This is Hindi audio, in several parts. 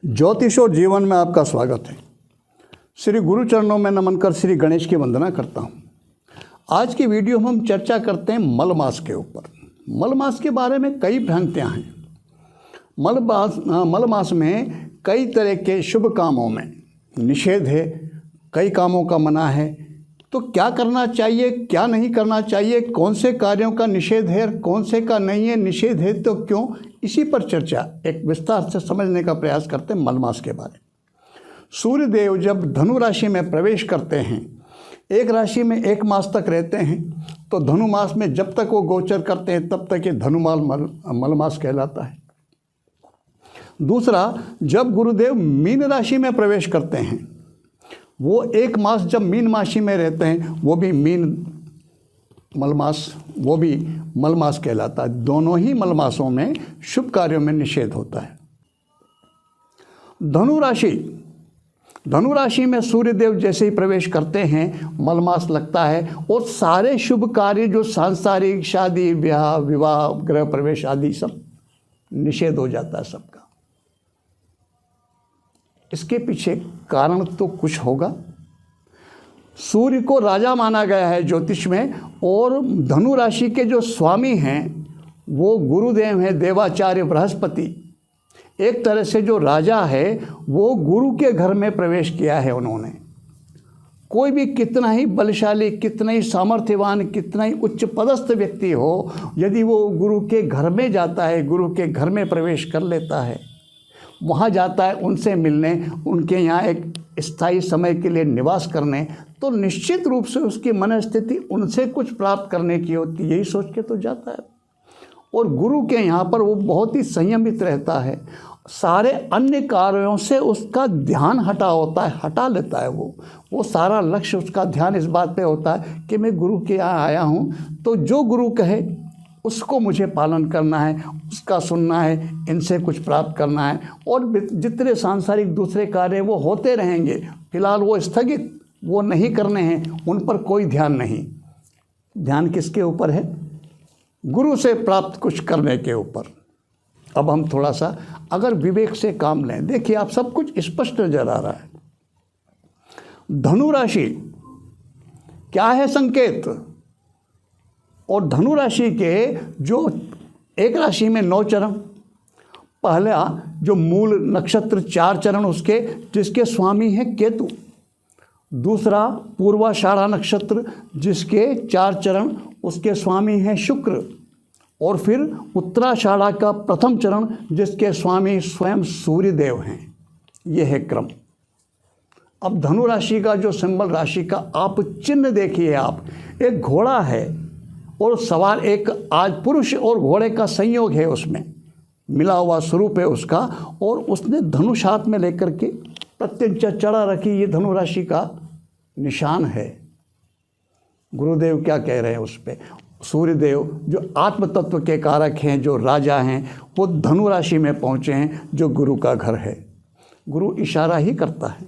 ज्योतिष और जीवन में आपका स्वागत है। श्री गुरु चरणों में नमन कर श्री गणेश की वंदना करता हूँ। आज की वीडियो में हम चर्चा करते हैं मल मास के ऊपर। मल मास के बारे में कई भ्रांतियाँ हैं। मल मास में कई तरह के शुभ कामों में निषेध है, कई कामों का मना है। तो क्या करना चाहिए, क्या नहीं करना चाहिए, कौन से कार्यों का निषेध है, कौन से का नहीं है, निषेध है तो क्यों, इसी पर चर्चा एक विस्तार से समझने का प्रयास करते हैं मल मास के बारे में। सूर्य देव जब धनु राशि में प्रवेश करते हैं, एक राशि में एक मास तक रहते हैं, तो धनु मास में जब तक वो गोचर करते हैं तब तक ये धनुमाल मल मास कहलाता है। दूसरा, जब गुरुदेव मीन राशि में प्रवेश करते हैं, वो एक मास जब मीन राशि में रहते हैं, वो भी मल मास कहलाता है। दोनों ही मल मासों में शुभ कार्यों में निषेध होता है। धनु राशि में सूर्यदेव जैसे ही प्रवेश करते हैं, मल मास लगता है और सारे शुभ कार्य जो सांसारिक, शादी ब्याह, विवाह, गृह प्रवेश आदि सब निषेध हो जाता है सबका। इसके पीछे कारण तो कुछ होगा। सूर्य को राजा माना गया है ज्योतिष में, और धनु राशि के जो स्वामी हैं वो गुरुदेव हैं, देवाचार्य बृहस्पति। एक तरह से जो राजा है वो गुरु के घर में प्रवेश किया है उन्होंने। कोई भी कितना ही बलशाली, कितना ही सामर्थ्यवान, कितना ही उच्च पदस्थ व्यक्ति हो, यदि वो गुरु के घर में जाता है, गुरु के घर में प्रवेश कर लेता है, वहाँ जाता है उनसे मिलने, उनके यहाँ एक स्थायी समय के लिए निवास करने, तो निश्चित रूप से उसकी मनस्थिति उनसे कुछ प्राप्त करने की होती है, यही सोच के तो जाता है। और गुरु के यहाँ पर वो बहुत ही संयमित रहता है, सारे अन्य कार्यों से उसका ध्यान हटा लेता है। वो सारा लक्ष्य, उसका ध्यान इस बात पे होता है कि मैं गुरु के यहाँ आया हूँ, तो जो गुरु कहे उसको मुझे पालन करना है, उसका सुनना है, इनसे कुछ प्राप्त करना है। और जितने सांसारिक दूसरे कार्य वो होते रहेंगे, फिलहाल वो स्थगित, वो नहीं करने हैं, उन पर कोई ध्यान नहीं। ध्यान किसके ऊपर है? गुरु से प्राप्त कुछ करने के ऊपर। अब हम थोड़ा सा अगर विवेक से काम लें, देखिए आप सब कुछ स्पष्ट नजर आ रहा है। धनु राशि क्या है? संकेत। और धनु राशि के जो एक राशि में 9 चरण, पहला जो मूल नक्षत्र 4 चरण उसके, जिसके स्वामी हैं केतु। दूसरा पूर्वाषाढ़ा नक्षत्र जिसके 4 चरण, उसके स्वामी हैं शुक्र। और फिर उत्तराषाढ़ा का प्रथम चरण जिसके स्वामी स्वयं सूर्यदेव हैं। यह है क्रम। अब धनु राशि का जो सिंबल राशि का आप चिन्ह देखिए, आप एक घोड़ा है और सवार एक आज पुरुष और घोड़े का संयोग है, उसमें मिला हुआ स्वरूप है उसका, और उसने धनुष हाथ में लेकर के प्रत्यंचा चढ़ा रखी। ये धनु राशि का निशान है। गुरुदेव क्या कह रहे हैं उस पर? सूर्यदेव जो आत्म तत्व के कारक हैं, जो राजा हैं, वो धनु राशि में पहुँचे हैं, जो गुरु का घर है। गुरु इशारा ही करता है,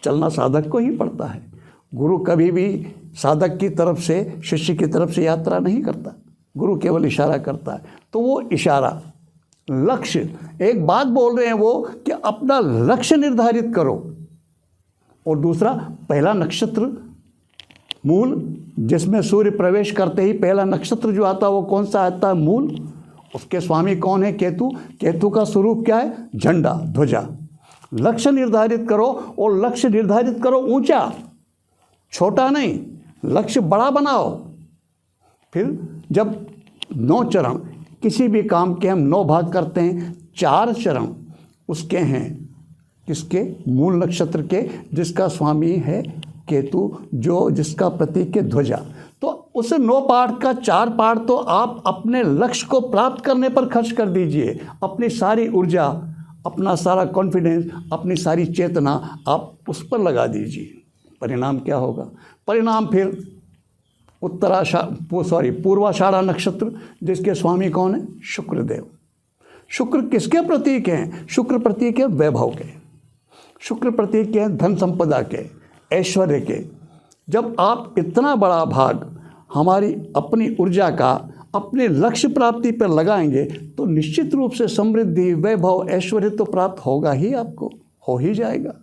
चलना साधक को ही पड़ता है। गुरु कभी भी साधक की तरफ से, शिष्य की तरफ से यात्रा नहीं करता, गुरु केवल इशारा करता है। तो वो इशारा, लक्ष्य, एक बात बोल रहे हैं वो कि अपना लक्ष्य निर्धारित करो। और दूसरा, पहला नक्षत्र मूल, जिसमें सूर्य प्रवेश करते ही पहला नक्षत्र जो आता है वो कौन सा आता है? मूल। उसके स्वामी कौन है? केतु। केतु का स्वरूप क्या है? झंडा, ध्वजा। लक्ष्य निर्धारित करो, और लक्ष्य निर्धारित करो ऊंचा, छोटा नहीं, लक्ष्य बड़ा बनाओ। फिर जब 9 चरण, किसी भी काम के हम 9 भाग करते हैं, 4 चरण उसके हैं, किसके? मूल नक्षत्र के, जिसका स्वामी है केतु, जो जिसका प्रतीक है ध्वजा। तो उस 9 पार्ट का 4 पार्ट तो आप अपने लक्ष्य को प्राप्त करने पर खर्च कर दीजिए। अपनी सारी ऊर्जा, अपना सारा कॉन्फिडेंस, अपनी सारी चेतना आप उस पर लगा दीजिए। परिणाम क्या होगा? परिणाम फिर पूर्वाषाढ़ा नक्षत्र जिसके स्वामी कौन है? शुक्रदेव। शुक्र किसके प्रतीक हैं? शुक्र प्रतीक है वैभव के, शुक्र प्रतीक है धन संपदा के, ऐश्वर्य के। जब आप इतना बड़ा भाग हमारी अपनी ऊर्जा का, अपने लक्ष्य प्राप्ति पर लगाएंगे तो निश्चित रूप से समृद्धि, वैभव, ऐश्वर्य तो प्राप्त होगा ही, आपको हो ही जाएगा।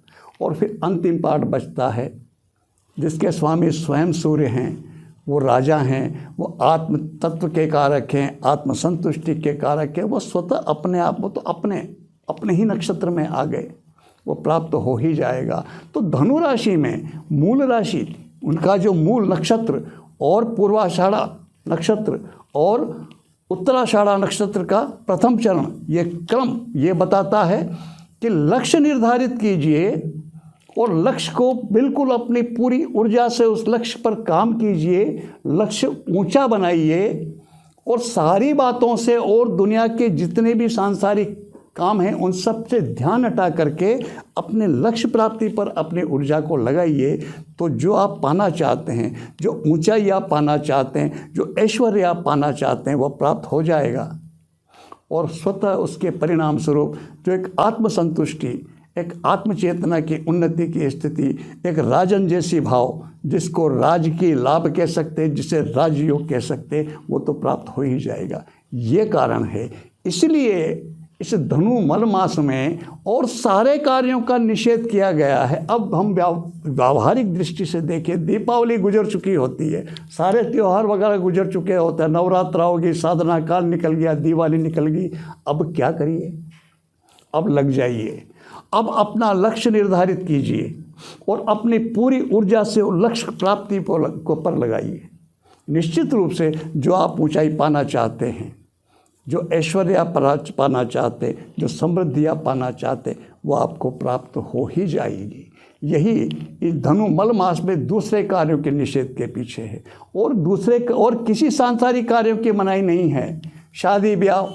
और फिर अंतिम पार्ट बचता है, जिसके स्वामी स्वयं सूर्य हैं, वो राजा हैं, वो आत्म तत्व के कारक हैं, आत्म संतुष्टि के कारक हैं। वो स्वतः अपने आप, वो तो अपने ही नक्षत्र में आ गए, वो प्राप्त हो ही जाएगा। तो धनु राशि में मूल राशि, उनका जो मूल नक्षत्र और पूर्वाषाढ़ा नक्षत्र और उत्तराषाढ़ा नक्षत्र का प्रथम चरण, ये क्रम ये बताता है कि लक्ष्य निर्धारित कीजिए और लक्ष्य को बिल्कुल अपनी पूरी ऊर्जा से उस लक्ष्य पर काम कीजिए, लक्ष्य ऊंचा बनाइए और सारी बातों से और दुनिया के जितने भी सांसारिक काम हैं उन सब से ध्यान हटा करके अपने लक्ष्य प्राप्ति पर अपनी ऊर्जा को लगाइए। तो जो आप पाना चाहते हैं, जो ऊंचाई आप पाना चाहते हैं, जो ऐश्वर्य आप पाना चाहते हैं, वह प्राप्त हो जाएगा। और स्वतः उसके परिणाम स्वरूप जो एक आत्मसंतुष्टि, एक आत्मचेतना की उन्नति की स्थिति, एक राजन जैसी भाव, जिसको राज की लाभ कह सकते हैं, जिसे राजयोग कह सकते हैं, वो तो प्राप्त हो ही जाएगा। ये कारण है, इसलिए इस धनु मल मास में और सारे कार्यों का निषेध किया गया है। अब हम व्यावहारिक दृष्टि से देखें, दीपावली गुजर चुकी होती है, सारे त्यौहार वगैरह गुजर चुके होते हैं, नवरात्र होगी, साधना काल निकल गया, दिवाली निकल गई। अब क्या करिए? अब लग जाइए, अब अपना लक्ष्य निर्धारित कीजिए और अपनी पूरी ऊर्जा से लक्ष्य प्राप्ति को पर लगाइए। निश्चित रूप से जो आप ऊंचाई पाना चाहते हैं, जो ऐश्वर्य आप पाना चाहते, जो समृद्धि आप पाना चाहते, वो आपको प्राप्त हो ही जाएगी। यही इस धनु मल मास में दूसरे कार्यों के निषेध के पीछे है। और किसी सांसारिक कार्यों की मनाही नहीं है। शादी ब्याह,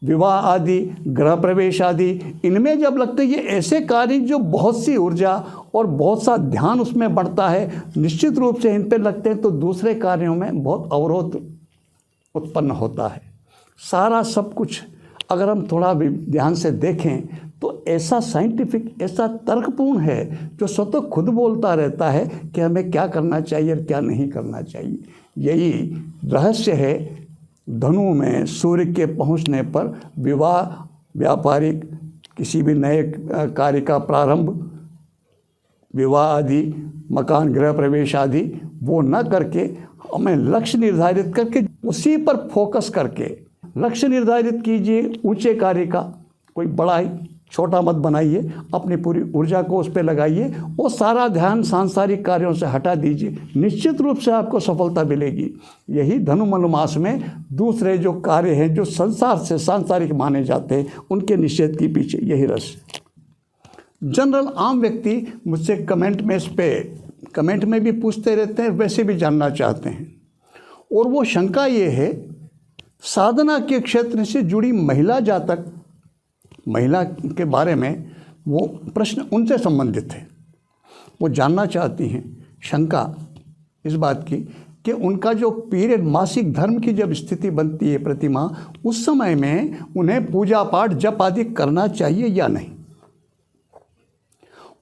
विवाह आदि, गृह प्रवेश आदि, इनमें जब लगते ये ऐसे कार्य जो बहुत सी ऊर्जा और बहुत सा ध्यान उसमें बढ़ता है, निश्चित रूप से इन पर लगते हैं तो दूसरे कार्यों में बहुत अवरोध उत्पन्न होता है। सारा सब कुछ अगर हम थोड़ा भी ध्यान से देखें तो ऐसा साइंटिफिक, ऐसा तर्कपूर्ण है, जो स्वतः खुद बोलता रहता है कि हमें क्या करना चाहिए और क्या नहीं करना चाहिए। यही रहस्य है धनु में सूर्य के पहुंचने पर विवाह, व्यापारिक, किसी भी नए कार्य का प्रारंभ, विवाह आदि, मकान गृह प्रवेश आदि, वो न करके हमें लक्ष्य निर्धारित करके उसी पर फोकस करके लक्ष्य निर्धारित कीजिए। ऊंचे कार्य का कोई बड़ा ही छोटा मत बनाइए, अपनी पूरी ऊर्जा को उस पर लगाइए और सारा ध्यान सांसारिक कार्यों से हटा दीजिए। निश्चित रूप से आपको सफलता मिलेगी। यही धनु मल मास में दूसरे जो कार्य हैं, जो संसार से सांसारिक माने जाते हैं, उनके निषेध के पीछे यही रहस्य। जनरल आम व्यक्ति मुझसे कमेंट में भी पूछते रहते हैं, वैसे भी जानना चाहते हैं। और वो शंका ये है, साधना के क्षेत्र से जुड़ी महिला जातक, महिला के बारे में वो प्रश्न उनसे संबंधित है। वो जानना चाहती हैं, शंका इस बात की कि उनका जो पीरियड, मासिक धर्म की जब स्थिति बनती है प्रतिमा, उस समय में उन्हें पूजा पाठ जप आदि करना चाहिए या नहीं।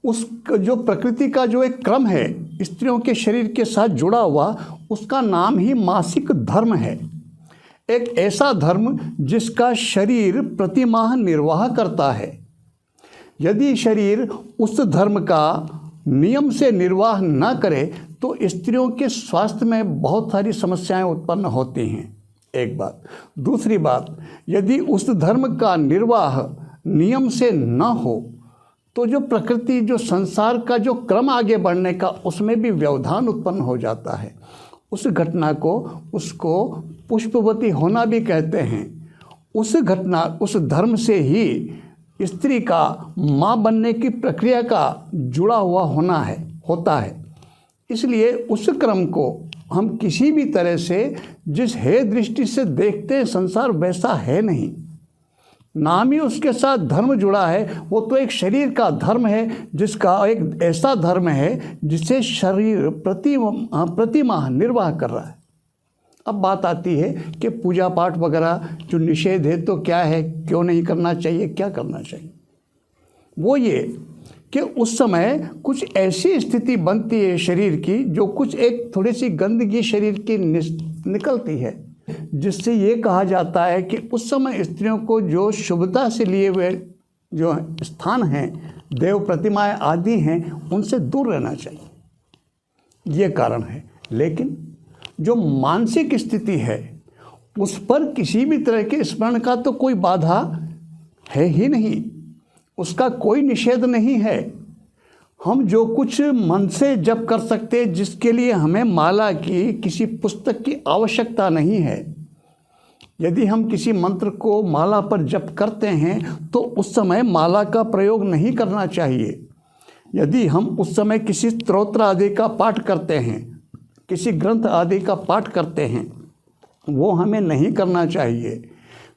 उस जो प्रकृति का जो एक क्रम है स्त्रियों के शरीर के साथ जुड़ा हुआ, उसका नाम ही मासिक धर्म है। एक ऐसा धर्म जिसका शरीर प्रतिमाह निर्वाह करता है। यदि शरीर उस धर्म का नियम से निर्वाह न करे तो स्त्रियों के स्वास्थ्य में बहुत सारी समस्याएं उत्पन्न होती हैं, एक बात। दूसरी बात, यदि उस धर्म का निर्वाह नियम से न हो तो जो प्रकृति, जो संसार का जो क्रम आगे बढ़ने का, उसमें भी व्यवधान उत्पन्न हो जाता है। उस घटना को, उसको पुष्पवती होना भी कहते हैं। उस घटना, उस धर्म से ही स्त्री का माँ बनने की प्रक्रिया का जुड़ा हुआ होता है। इसलिए उस क्रम को हम किसी भी तरह से जिस है दृष्टि से देखते हैं, संसार वैसा है नहीं। नाम ही उसके साथ धर्म जुड़ा है। वो तो एक शरीर का धर्म है, जिसका एक ऐसा धर्म है जिसे शरीर प्रतिमाह निर्वाह कर रहा है। अब बात आती है कि पूजा पाठ वगैरह जो निषेध है तो क्या है, क्यों नहीं करना चाहिए, क्या करना चाहिए। वो ये कि उस समय कुछ ऐसी स्थिति बनती है शरीर की, जो कुछ एक थोड़ी सी गंदगी शरीर की निकलती है, जिससे ये कहा जाता है कि उस समय स्त्रियों को जो शुभता से लिए हुए जो स्थान हैं, देव प्रतिमाएं आदि हैं, उनसे दूर रहना चाहिए। ये कारण है। लेकिन जो मानसिक स्थिति है उस पर किसी भी तरह के स्मरण का तो कोई बाधा है ही नहीं, उसका कोई निषेध नहीं है। हम जो कुछ मन से जप कर सकते, जिसके लिए हमें माला की, किसी पुस्तक की आवश्यकता नहीं है। यदि हम किसी मंत्र को माला पर जप करते हैं तो उस समय माला का प्रयोग नहीं करना चाहिए। यदि हम उस समय किसी स्तोत्र आदि का पाठ करते हैं, किसी ग्रंथ आदि का पाठ करते हैं, वो हमें नहीं करना चाहिए।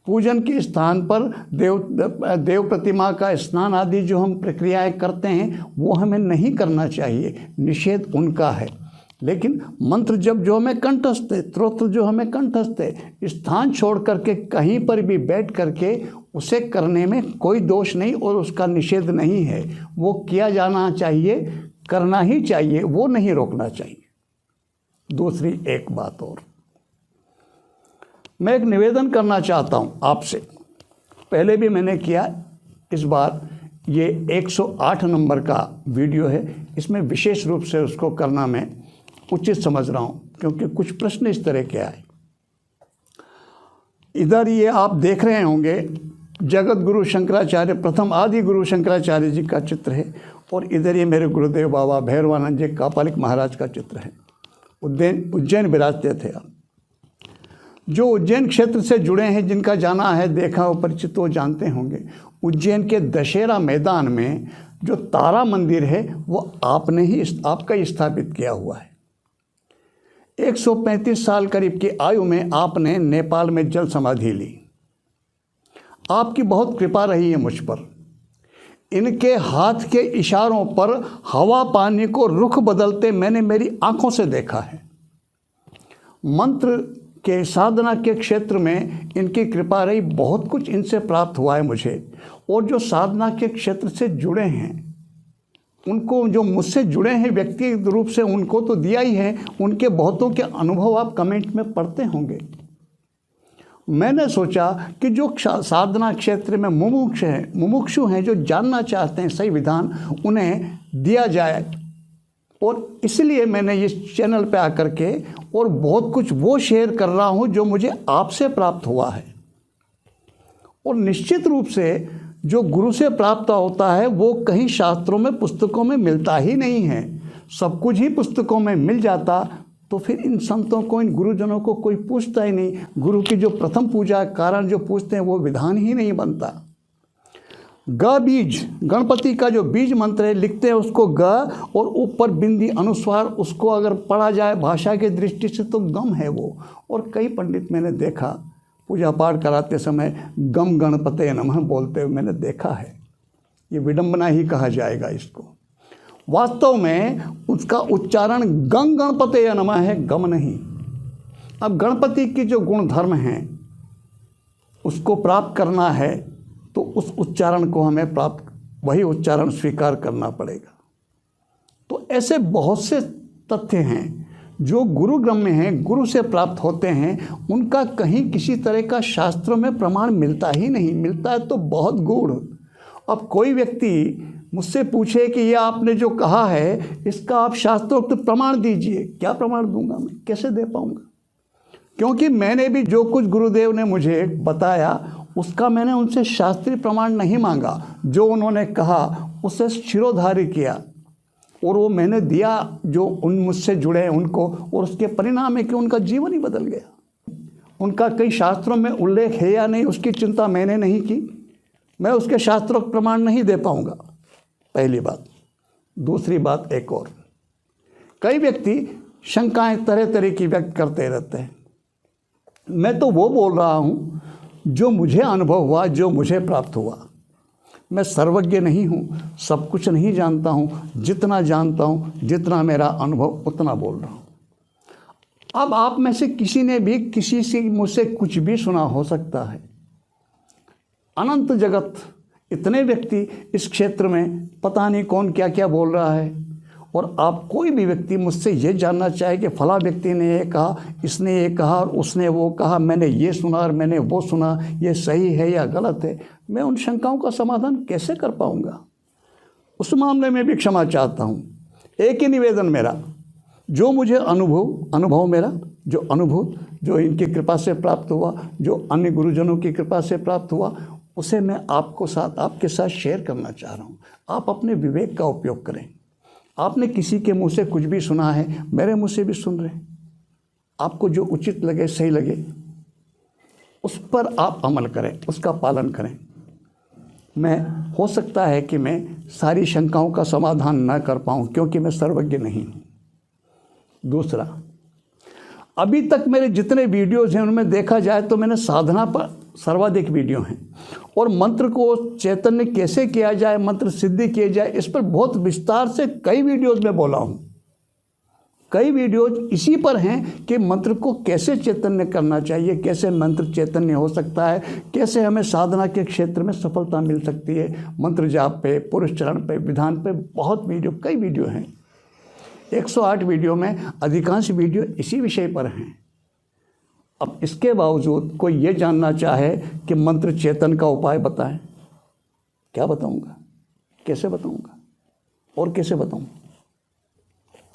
पूजन के स्थान पर देव प्रतिमा का स्नान आदि जो हम प्रक्रियाएं करते हैं वो हमें नहीं करना चाहिए, निषेध उनका है। लेकिन मंत्र जप जो हमें कंठस्थ है, स्तोत्र जो हमें कंठस्थ है, स्थान छोड़ करके कहीं पर भी बैठ करके उसे करने में कोई दोष नहीं और उसका निषेध नहीं है। वो किया जाना चाहिए, करना ही चाहिए, वो नहीं रोकना चाहिए। दूसरी एक बात और मैं एक निवेदन करना चाहता हूँ आपसे। पहले भी मैंने किया, इस बार ये 108 नंबर का वीडियो है, इसमें विशेष रूप से उसको करना मैं उचित समझ रहा हूँ, क्योंकि कुछ प्रश्न इस तरह के आए। इधर ये आप देख रहे होंगे जगत गुरु शंकराचार्य, प्रथम आदि गुरु शंकराचार्य जी का चित्र है, और इधर ये मेरे गुरुदेव बाबा भैरवानंद जी कापालिक महाराज का चित्र है। उज्जैन विराजते थे आप। जो उज्जैन क्षेत्र से जुड़े हैं, जिनका जाना है, देखा हो, परिचित हो, जानते होंगे, उज्जैन के दशहरा मैदान में जो तारा मंदिर है वो आपका ही स्थापित किया हुआ है। 135 साल करीब की आयु में आपने नेपाल में जल समाधि ली। आपकी बहुत कृपा रही है मुझ पर। इनके हाथ के इशारों पर हवा पानी को रुख बदलते मैंने मेरी आंखों से देखा है। मंत्र के साधना के क्षेत्र में इनकी कृपा रही, बहुत कुछ इनसे प्राप्त हुआ है मुझे। और जो साधना के क्षेत्र से जुड़े हैं उनको, जो मुझसे जुड़े हैं व्यक्तिगत रूप से, उनको तो दिया ही है, उनके बहुतों के अनुभव आप कमेंट में पढ़ते होंगे। मैंने सोचा कि जो साधना क्षेत्र में मुमुक्षु हैं, जो जानना चाहते हैं सही विधान, उन्हें दिया जाए। और इसलिए मैंने इस चैनल पे आकर के और बहुत कुछ वो शेयर कर रहा हूँ जो मुझे आपसे प्राप्त हुआ है। और निश्चित रूप से जो गुरु से प्राप्त होता है वो कहीं शास्त्रों में, पुस्तकों में मिलता ही नहीं है। सब कुछ ही पुस्तकों में मिल जाता तो फिर इन संतों को, इन गुरुजनों को कोई पूछता ही नहीं। गुरु की जो प्रथम पूजा कारण जो पूछते हैं वो विधान ही नहीं बनता। ग बीज, गणपति का जो बीज मंत्र है, लिखते हैं उसको ग, और ऊपर बिंदी अनुस्वार, उसको अगर पढ़ा जाए भाषा के दृष्टि से तो गम है वो। और कई पंडित मैंने देखा पूजा पाठ कराते समय गम गणपते नमः बोलते हुए मैंने देखा है। ये विडंबना ही कहा जाएगा इसको। वास्तव में उसका उच्चारण गंग गणपते नमः है, गम नहीं। अब गणपति की जो गुण धर्म हैं उसको प्राप्त करना है तो उस उच्चारण को हमें प्राप्त, वही उच्चारण स्वीकार करना पड़ेगा। तो ऐसे बहुत से तथ्य हैं जो गुरु ब्रह्म हैं, गुरु से प्राप्त होते हैं, उनका कहीं किसी तरह का शास्त्रों में प्रमाण मिलता ही नहीं। मिलता है तो बहुत गूढ़। अब कोई व्यक्ति मुझसे पूछे कि ये आपने जो कहा है इसका आप शास्त्रोक्त प्रमाण दीजिए, क्या प्रमाण दूंगा मैं, कैसे दे पाऊंगा? क्योंकि मैंने भी जो कुछ गुरुदेव ने मुझे बताया उसका मैंने उनसे शास्त्रीय प्रमाण नहीं मांगा। जो उन्होंने कहा उसे शिरोधार्य किया और वो मैंने दिया जो उन मुझसे जुड़े हैं उनको, और उसके परिणाम है कि उनका जीवन ही बदल गया। उनका कई शास्त्रों में उल्लेख है या नहीं उसकी चिंता मैंने नहीं की। मैं उसके शास्त्रोक्त प्रमाण नहीं दे पाऊंगा, पहली बात। दूसरी बात एक और, कई व्यक्ति शंकाएं तरह तरह की व्यक्त करते रहते हैं। मैं तो वो बोल रहा हूँ जो मुझे अनुभव हुआ, जो मुझे प्राप्त हुआ। मैं सर्वज्ञ नहीं हूँ, सब कुछ नहीं जानता हूँ। जितना जानता हूँ, जितना मेरा अनुभव, उतना बोल रहा हूँ। अब आप में से किसी ने भी किसी से मुझसे कुछ भी सुना हो सकता है। अनंत जगत, इतने व्यक्ति इस क्षेत्र में पता नहीं कौन क्या क्या बोल रहा है, और आप कोई भी व्यक्ति मुझसे ये जानना चाहे कि फला व्यक्ति ने ये कहा, इसने ये कहा और उसने वो कहा, मैंने ये सुना और मैंने वो सुना, ये सही है या गलत है, मैं उन शंकाओं का समाधान कैसे कर पाऊँगा? उस मामले में भी क्षमा चाहता हूँ। एक ही निवेदन मेरा, जो मुझे अनुभव मेरा जो अनुभूत, जो इनकी कृपा से प्राप्त हुआ, जो अन्य गुरुजनों की कृपा से प्राप्त हुआ, उसे मैं आपके साथ शेयर करना चाह रहा हूँ। आप अपने विवेक का उपयोग करें। आपने किसी के मुंह से कुछ भी सुना है, मेरे मुंह से भी सुन रहे हैं। आपको जो उचित लगे, सही लगे, उस पर आप अमल करें, उसका पालन करें। हो सकता है कि मैं सारी शंकाओं का समाधान न कर पाऊँ, क्योंकि मैं सर्वज्ञ नहीं हूँ। दूसरा, अभी तक मेरे जितने वीडियोज़ हैं उनमें देखा जाए तो मैंने साधना पर सर्वाधिक वीडियो हैं, और मंत्र को चैतन्य कैसे किया जाए, मंत्र सिद्धि किए जाए, इस पर बहुत विस्तार से कई वीडियोज़ में बोला हूँ। कई वीडियोज़ इसी पर हैं कि मंत्र को कैसे चैतन्य करना चाहिए, कैसे मंत्र चैतन्य हो सकता है, कैसे हमें साधना के क्षेत्र में सफलता मिल सकती है। मंत्र जाप पे, पुरुष चरण पे, विधान पे बहुत कई वीडियो हैं। 108 वीडियो में अधिकांश वीडियो इसी विषय पर हैं। अब इसके बावजूद कोई ये जानना चाहे कि मंत्र चेतन का उपाय बताएं, क्या बताऊंगा, कैसे बताऊंगा और कैसे बताऊं?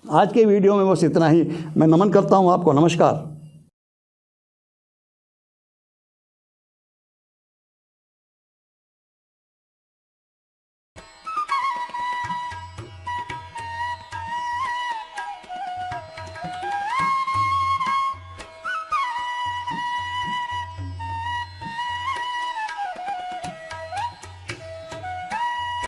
आज के वीडियो में बस इतना ही। मैं नमन करता हूं आपको। नमस्कार।